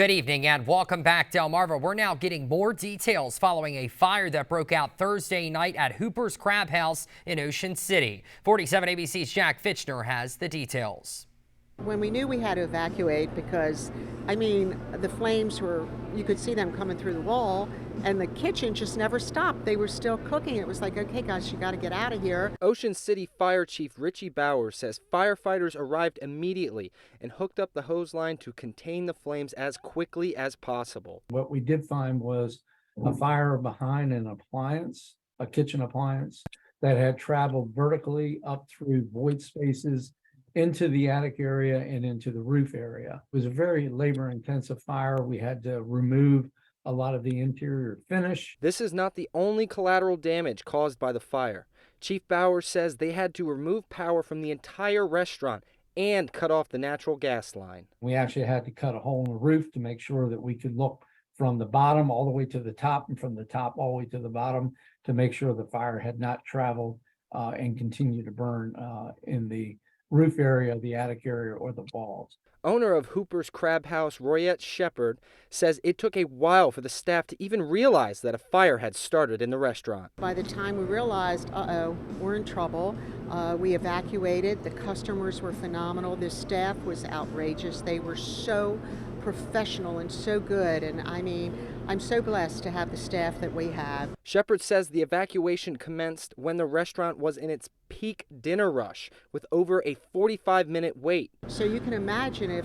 Good evening and welcome back, Delmarva. We're now getting more details following a fire that broke out Thursday night at Hooper's Crab House in Ocean City. 47 ABC's Jack Fitchner has the details. When we knew we had to evacuate because, the flames were, you could see them coming through the wall, and the kitchen just never stopped. They were still cooking. It was like, okay, guys, you got to get out of here. Ocean City Fire Chief Richie Bauer says firefighters arrived immediately and hooked up the hose line to contain the flames as quickly as possible. What we did find was a fire behind an appliance, a kitchen appliance, that had traveled vertically up through void spaces into the attic area and into the roof area. It was a very labor-intensive fire. We had to remove a lot of the interior finish. This is not the only collateral damage caused by the fire. Chief Bauer says they had to remove power from the entire restaurant and cut off the natural gas line. We actually had to cut a hole in the roof to make sure that we could look from the bottom all the way to the top and from the top all the way to the bottom to make sure the fire had not traveled and continued to burn in the roof area, the attic area, or the walls. Owner of Hooper's Crab House, Royette Shepard, says it took a while for the staff to even realize that a fire had started in the restaurant. By the time we realized, we're in trouble, we evacuated. The customers were phenomenal. The staff was outrageous. They were so professional and so good, and I'm so blessed to have the staff that we have. Shepard says the evacuation commenced when the restaurant was in its peak dinner rush with over a 45-minute wait. So you can imagine if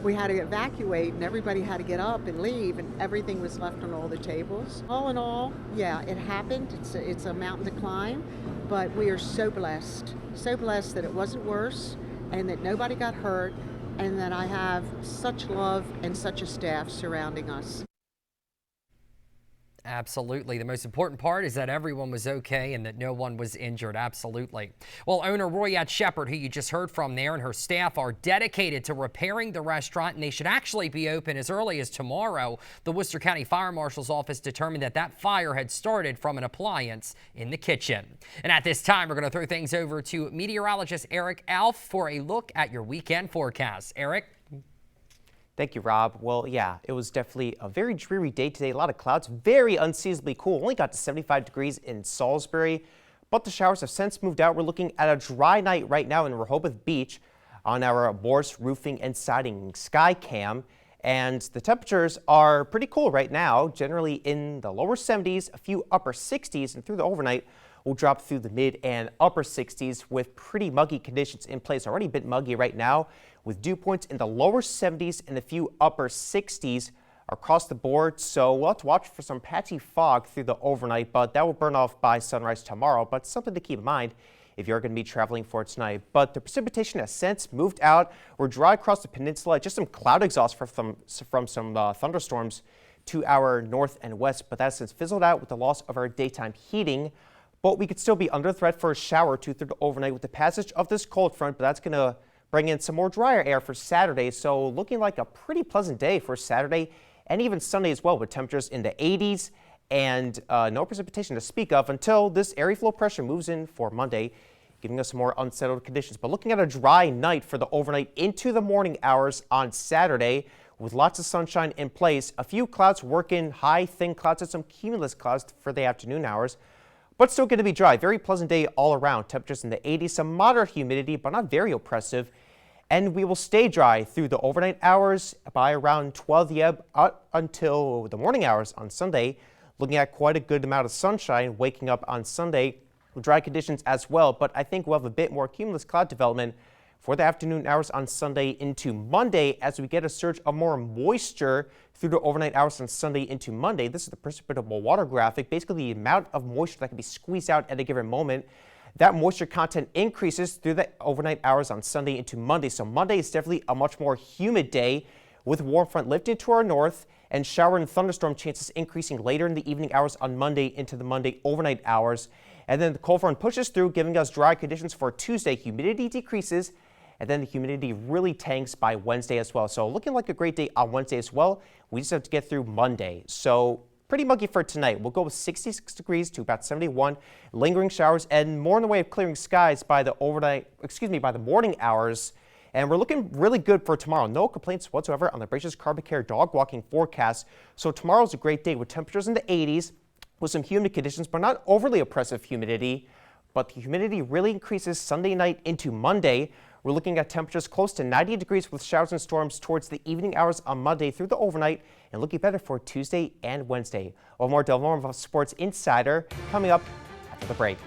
we had to evacuate and everybody had to get up and leave and everything was left on all the tables. All in all, yeah, it happened. It's a mountain to climb, but we are so blessed that it wasn't worse and that nobody got hurt, and that I have such love and such a staff surrounding us. Absolutely. The most important part is that everyone was okay and that no one was injured. Absolutely. Well, owner Royette Shepard, who you just heard from there, and her staff are dedicated to repairing the restaurant, and they should actually be open as early as tomorrow. The Worcester County Fire Marshal's office determined that fire had started from an appliance in the kitchen. And at this time, we're going to throw things over to meteorologist Eric Alf for a look at your weekend forecast. Eric? Thank you, Rob. Well, yeah, it was definitely a very dreary day today. A lot of clouds, very unseasonably cool. Only got to 75 degrees in Salisbury, but the showers have since moved out. We're looking at a dry night right now in Rehoboth Beach on our Morse Roofing and Siding Sky Cam. And the temperatures are pretty cool right now, generally in the lower 70s, a few upper 60s, and through the overnight, we'll drop through the mid and upper 60s with pretty muggy conditions in place. Already a bit muggy right now with dew points in the lower 70s and a few upper 60s across the board. So we'll have to watch for some patchy fog through the overnight, but that will burn off by sunrise tomorrow. But something to keep in mind if you're going to be traveling for tonight. But the precipitation has since moved out. We're dry across the peninsula, just some cloud exhaust from some thunderstorms to our north and west, but that's since fizzled out with the loss of our daytime heating. But we could still be under threat for a shower or two through the overnight with the passage of this cold front, but that's going to bring in some more drier air for Saturday. So looking like a pretty pleasant day for Saturday and even Sunday as well, with temperatures in the 80s and no precipitation to speak of until this area flow pressure moves in for Monday, giving us some more unsettled conditions. But looking at a dry night for the overnight into the morning hours on Saturday with lots of sunshine in place. A few clouds working, high, thin clouds and some cumulus clouds for the afternoon hours. But still going to be dry. Very pleasant day all around. Temperatures in the 80s, some moderate humidity, but not very oppressive. And we will stay dry through the overnight hours by around 12 until the morning hours on Sunday. Looking at quite a good amount of sunshine waking up on Sunday. Dry conditions as well, but I think we'll have a bit more cumulus cloud development for the afternoon hours on Sunday into Monday as we get a surge of more moisture through the overnight hours on Sunday into Monday. This is the precipitable water graphic, basically the amount of moisture that can be squeezed out at a given moment. That moisture content increases through the overnight hours on Sunday into Monday. So Monday is definitely a much more humid day with warm front lifting to our north and shower and thunderstorm chances increasing later in the evening hours on Monday into the Monday overnight hours. And then the cold front pushes through, giving us dry conditions for Tuesday. Humidity decreases, and then the humidity really tanks by Wednesday as well. So looking like a great day on Wednesday as well. We just have to get through Monday. So pretty muggy for tonight. We'll go with 66 degrees to about 71. Lingering showers and more in the way of clearing skies by the morning hours. And we're looking really good for tomorrow. No complaints whatsoever on the Bracious Carpet Care dog walking forecast. So tomorrow's a great day with temperatures in the 80s with some humid conditions, but not overly oppressive humidity. But the humidity really increases Sunday night into Monday. We're looking at temperatures close to 90 degrees with showers and storms towards the evening hours on Monday through the overnight, and looking better for Tuesday and Wednesday. Well, more Delmarva Sports Insider coming up after the break.